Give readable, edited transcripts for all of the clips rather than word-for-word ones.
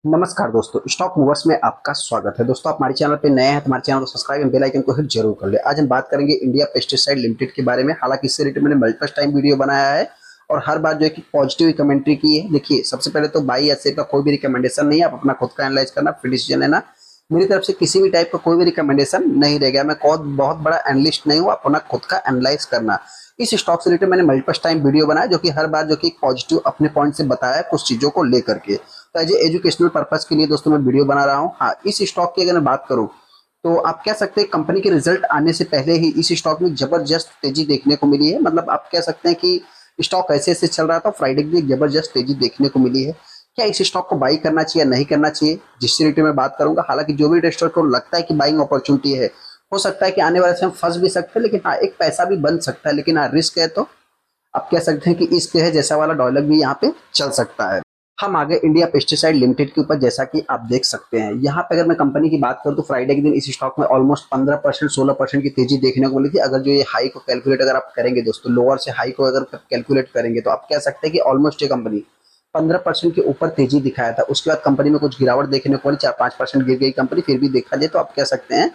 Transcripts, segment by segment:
नमस्कार दोस्तों, stock movers में आपका स्वागत है। दोस्तों, आप हमारे चैनल पे नए हैं तो हमारे चैनल को सब्सक्राइब एंड बेल आइकन को हिट जरूर कर ले। आज हम बात करेंगे इंडिया पेस्टिसाइड लिमिटेड के बारे में। हालांकि इससे रिलेटेड मैंने मल्टीपल टाइम वीडियो बनाया है और हर बार जो है कि पॉजिटिव कमेंट्री की है। देखिए, सबसे पहले तो बाई या सेल का कोई भी रिकमेंडेशन नहीं है, आप अपना खुद का एनालाइज करना, फिर डिसीजन लेना। मेरी तरफ से किसी भी टाइप का कोई भी रिकमेंडेशन नहीं रहेगा। मैं बहुत बड़ा एनालिस्ट नहीं हूँ, अपना खुद का एनालाइज करना। इस स्टॉक से रिलेटेड मैंने मल्टीपल टाइम वीडियो बनाया जो कि हर बार जो कि पॉजिटिव अपने पॉइंट से बताया है कुछ चीजों को लेकर के। तो एज एजुकेशनल पर्पज के लिए दोस्तों मैं वीडियो बना रहा हूँ। हाँ, इस स्टॉक की अगर मैं बात करूँ तो आप कह सकते हैं कंपनी के रिजल्ट आने से पहले ही इस स्टॉक में जबरदस्त तेजी देखने को मिली है। मतलब आप कह सकते हैं कि स्टॉक ऐसे ऐसे चल रहा था, फ्राइडे के दिन जबरदस्त तेजी देखने को मिली है। क्या इस स्टॉक को बाई करना चाहिए या नहीं करना चाहिए, जिससे रिलेटेड मैं बात करूंगा। हालांकि जो भी इन्वेस्टर को लगता है कि बाइंग अपॉर्चुनिटी है, हो सकता है कि आने वाले समय फंस भी सकते हैं, लेकिन हाँ, एक पैसा भी बन सकता है। लेकिन हाँ, रिस्क है तो आप कह सकते हैं कि इश्क है जैसा वाला डायलॉग भी यहाँ पे चल सकता है। हम आगे इंडिया पेस्टिसाइड लिमिटेड के ऊपर, जैसा कि आप देख सकते हैं यहाँ पे, अगर मैं कंपनी की बात करूँ तो फ्राइडे के दिन इस स्टॉक में ऑलमोस्ट 15% 16% की तेजी देखने को मिली थी। अगर जो ये हाई को कैलकुलेट अगर आप करेंगे दोस्तों, लोअर से हाई को अगर कैलकुलेट करेंगे तो आप कह सकते हैं कि ऑलमोस्ट ये कंपनी 15% के ऊपर तेजी दिखाया था। उसके बाद कंपनी में कुछ गिरावट देखने को मिली, 4-5% गिर गई कंपनी। फिर भी देखा जाए तो आप कह सकते हैं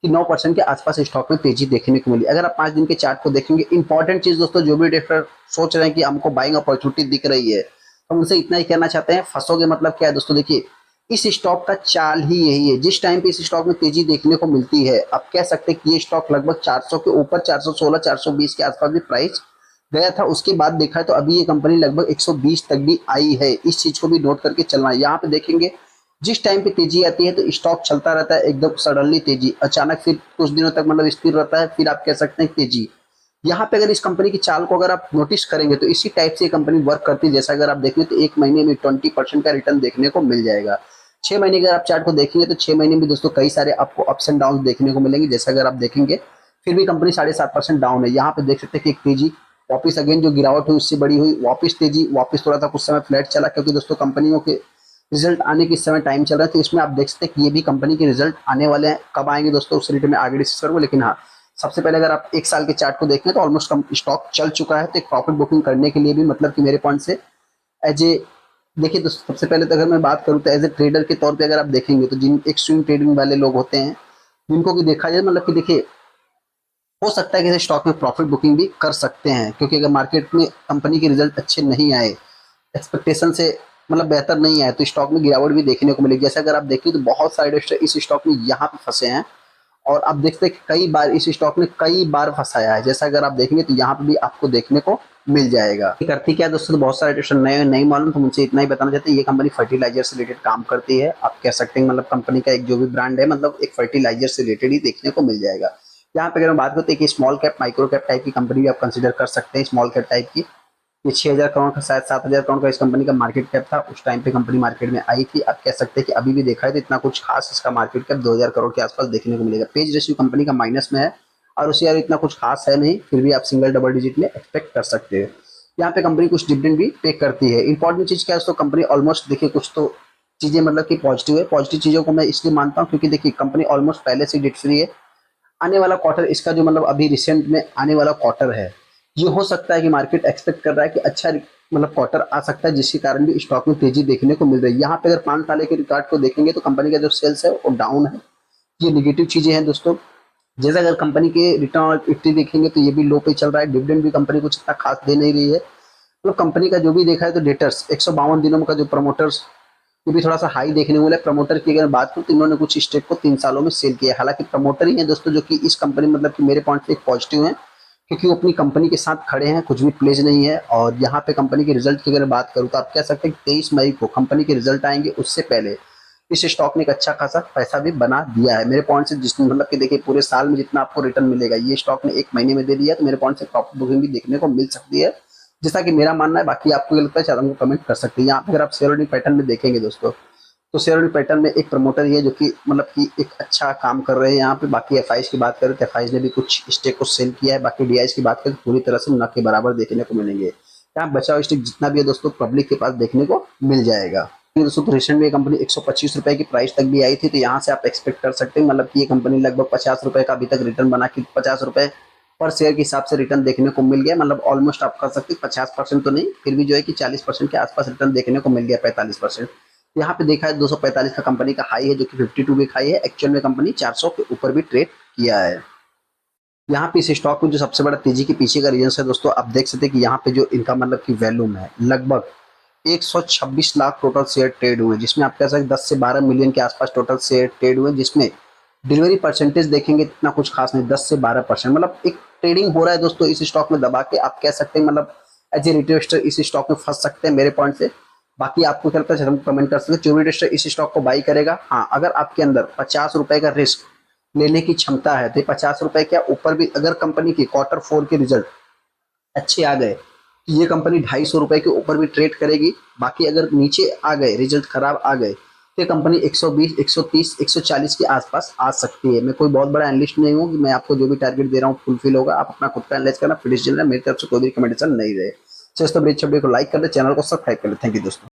कि 9% के आसपास स्टॉक में तेजी देखने को मिली। अगर आप 5 दिन के चार्ट को देखेंगे, इंपॉर्टेंट चीज दोस्तों, जो भी इन्वेस्टर सोच रहे हैं कि हमको बाइंग अपॉर्चुनिटी दिख रही है, हम उनसे इतना ही कहना चाहते हैं, फंसोगे मतलब क्या है दोस्तों। देखिए, इस स्टॉक का चाल ही यही है। जिस टाइम पे इस स्टॉक में तेजी देखने को मिलती है, आप कह सकते हैं कि ये स्टॉक लगभग 400 के ऊपर, 416 420 के आसपास भी प्राइस गया था। उसके बाद देखा है तो अभी ये कंपनी लगभग 120 तक भी आई है। इस चीज को भी नोट करके चलना है। यहाँ पे देखेंगे, जिस टाइम पे तेजी आती है तो स्टॉक चलता रहता है एकदम सडनली तेजी, अचानक फिर कुछ दिनों तक मतलब स्थिर रहता है, फिर आप कह सकते हैं तेजी। यहाँ पे अगर इस कंपनी की चाल को अगर आप नोटिस करेंगे तो इसी टाइप से ये कंपनी वर्क करती है। जैसा अगर आप देखेंगे तो एक महीने में 20% का रिटर्न देखने को मिल जाएगा। 6 महीने के अगर आप चार्ट को देखेंगे तो 6 महीने में दोस्तों कई सारे आपको अप्स एंड डाउन देखने को मिलेंगे। जैसा अगर आप देखेंगे, फिर भी कंपनी 7.5% डाउन है। यहाँ पे देख सकते हैं कि एक तेजी वापिस, अगेन जो गिरावट हुई उससे बड़ी हुई, वापिस तेजी, वापिस थोड़ा सा कुछ समय फ्लैट चला, क्योंकि दोस्तों कंपनियों के रिजल्ट आने के इस समय टाइम चल रहा है। तो इसमें आप देख सकते हैं कि ये भी कंपनी के रिजल्ट आने वाले हैं। कब आएंगे दोस्तों उस रिलेटेड में आगे डिस्कस करूंगा। लेकिन हाँ, सबसे पहले अगर आप एक साल के चार्ट को देखें तो ऑलमोस्ट स्टॉक चल चुका है। तो एक प्रॉफिट बुकिंग करने के लिए भी, मतलब कि मेरे पॉइंट से एज ए, देखिए दोस्तों, सबसे पहले तो अगर मैं बात करूँ तो एज ए ट्रेडर के तौर पे अगर आप देखेंगे तो जिन एक स्विंग ट्रेडिंग वाले लोग होते हैं, जिनको भी देखा जाए, मतलब कि देखिए, हो सकता है कि स्टॉक में प्रॉफिट बुकिंग भी कर सकते हैं। क्योंकि अगर मार्केट में कंपनी के रिजल्ट अच्छे नहीं आए, एक्सपेक्टेशन से मतलब बेहतर नहीं आए, तो स्टॉक में गिरावट भी देखने को मिलेगी। जैसे अगर आप देखें तो बहुत सारे इन्वेस्टर इस स्टॉक में यहाँ पे फंसे हैं और आप देखते हैं कि कई बार इस स्टॉक ने कई बार फंसाया है। जैसा अगर आप देखेंगे तो यहाँ पे भी आपको देखने को मिल जाएगा। ये करती क्या है दोस्तों, तो बहुत सारे इन्वेस्टर नए नहीं मालूम तो मुझसे इतना ही बताना चाहते हैं, ये कंपनी फर्टिलाइजर से रिलेटेड काम करती है। आप कह सकते हैं मतलब कंपनी का एक जो भी ब्रांड है, मतलब एक फर्टिलाइजर से रिलेटेड ही देखने को मिल जाएगा। यहाँ पे अगर हम बात करते हैं कि small cap micro cap type की कंपनी भी आप कंसिडर कर सकते हैं। स्मॉल कैप टाइप की ये 6,000 करोड़ का, शायद 7,000 करोड़ का इस कंपनी का मार्केट कैप था उस टाइम पे कंपनी मार्केट में आई थी। आप कह सकते हैं कि अभी भी देखा है तो इतना कुछ खास इसका मार्केट कैप 2,000 करोड़ के आसपास देखने को मिलेगा। पेज रेशियो कंपनी का माइनस में है और उसे यार इतना कुछ खास है नहीं, फिर भी आप सिंगल डबल डिजिट में एक्सपेक्ट कर सकते हैं। यहाँ पे कंपनी कुछ डिविडेंड भी पे करती है। इंपॉर्टेंट चीज क्या है, तो कंपनी ऑलमोस्ट, देखिए, कुछ तो चीजें मतलब कि पॉजिटिव है। पॉजिटिव चीजों को मैं इसलिए मानता हूँ क्योंकि देखिए कंपनी ऑलमोस्ट पहले से डेट फ्री है। आने वाला क्वार्टर इसका जो मतलब अभी रिसेंट में आने वाला क्वार्टर है, ये हो सकता है कि मार्केट एक्सपेक्ट कर रहा है कि अच्छा मतलब क्वार्टर आ सकता है, जिसके कारण भी स्टॉक में तेजी देखने को मिल रही है। यहाँ पे अगर 5 साल के रिकॉर्ड को देखेंगे तो कंपनी का जो सेल्स है वो डाउन है। ये निगेटिव चीजें हैं दोस्तों। जैसे अगर कंपनी के रिटर्न ऑन इक्विटी देखेंगे तो ये भी लो पे चल रहा है। डिविडेंड भी कंपनी कुछ इतना खास दे नहीं रही है। तो कंपनी का जो भी देखा है तो डेटर्स 152 दिनों का जो प्रमोटर्स, ये भी थोड़ा सा हाई देखने को मिला। प्रमोटर की अगर बात करूँ तो इन्होंने कुछ स्टेक को 3 सालों में सेल किया। हालांकि प्रमोटर ही है दोस्तों जो कि इस कंपनी, मतलब कि मेरे पॉइंट से एक पॉजिटिव है, क्योंकि वो अपनी कंपनी के साथ खड़े हैं, कुछ भी प्लेज नहीं है। और यहाँ पे कंपनी के रिजल्ट की अगर बात करूँ तो आप कह सकते हैं कि 23 मई को कंपनी के रिजल्ट आएंगे, उससे पहले इस स्टॉक ने एक अच्छा खासा पैसा भी बना दिया है। मेरे पॉइंट से जिसमें मतलब कि देखिए पूरे साल में जितना आपको रिटर्न मिलेगा, ये स्टॉक ने एक महीने में दे दिया, तो मेरे पॉइंट से प्रॉफिट बुकिंग भी देखने को मिल सकती है, जैसा कि मेरा मानना है। बाकी आपको ये लगता है चाहे कमेंट कर सकते हैं। यहाँ पे अगर आप शेयर होल्डिंग पैटर्न में देखेंगे दोस्तों, तो शेयर होल्डिंग पैटर्न में एक प्रमोटर ही है जो कि मतलब कि एक अच्छा काम कर रहे हैं यहाँ पे। बाकी एफआईज की बात करें तो एफआईज ने भी कुछ स्टेक को सेल किया है। बाकी डीआईज की बात करें तो पूरी तरह से न के बराबर देखने को मिलेंगे। यहाँ बचा हुआ स्टेक जितना भी है दोस्तों पब्लिक के पास देखने को मिल जाएगा। दोस्तों तो रिसेंट में कंपनी 125 रुपए की प्राइस तक भी आई थी, तो यहाँ से आप एक्सपेक्ट कर सकते हैं मतलब कि ये कंपनी लगभग 50 रुपए का अभी तक रिटर्न बना के 50 रुपए पर शेयर के हिसाब से रिटर्न देखने को मिल गया। मतलब ऑलमोस्ट आप कर सकते हैं 50% तो नहीं, फिर भी जो है कि 40% के आसपास रिटर्न देखने को मिल गया, 45%। यहाँ पे देखा है 245 का कंपनी का हाई है, जो कि 52 वीक हाई है। एक्चुअल में कंपनी 400 के ऊपर भी ट्रेड किया है। यहाँ पे इस स्टॉक में जो सबसे बड़ा तेजी के पीछे का रीजन है दोस्तों, आप देख सकते हैं कि यहाँ पे जो इनका मतलब की वैल्यूम है, लगभग 126 लाख टोटल शेयर ट्रेड हुए, जिसमें आप कह सकते हैं 10 से 12 मिलियन के आसपास टोटल शेयर ट्रेड हुए, जिसमें डिलीवरी परसेंटेज देखेंगे इतना कुछ खास नहीं, 10 से 12%। मतलब एक ट्रेडिंग हो रहा है दोस्तों इस स्टॉक में दबा के, आप कह सकते हैं मतलब एज ए रिटेल इन्वेस्टर इस स्टॉक में फंस सकते हैं मेरे पॉइंट से। बाकी आपको क्या लगता है हम कमेंट कर सकते हैं। जो भी इन्वेस्टर इस स्टॉक को बाई करेगा, हाँ अगर आपके अंदर 50 रुपए का रिस्क लेने की क्षमता है, तो 50 रुपए क्या ऊपर भी अगर कंपनी की Q4 के रिजल्ट अच्छे आ गए तो ये कंपनी 250 रुपए के ऊपर भी ट्रेड करेगी। बाकी अगर नीचे आ गए, रिजल्ट खराब आ गए, तो ये कंपनी 120, 130, 140 के आसपास आ सकती है। मैं कोई बहुत बड़ा एनालिस्ट नहीं हूँ कि मैं आपको जो भी टारगेट दे रहा हूँ फुलफिल होगा। आप अपना खुद का एनालाइज करना, फिनिश मेरी तरफ से कोई भी रिकमेंडेशन नहीं रहे। तो इस वीडियो को लाइक कर ले, चैनल को सब्सक्राइब कर ले। थैंक यू दोस्तों।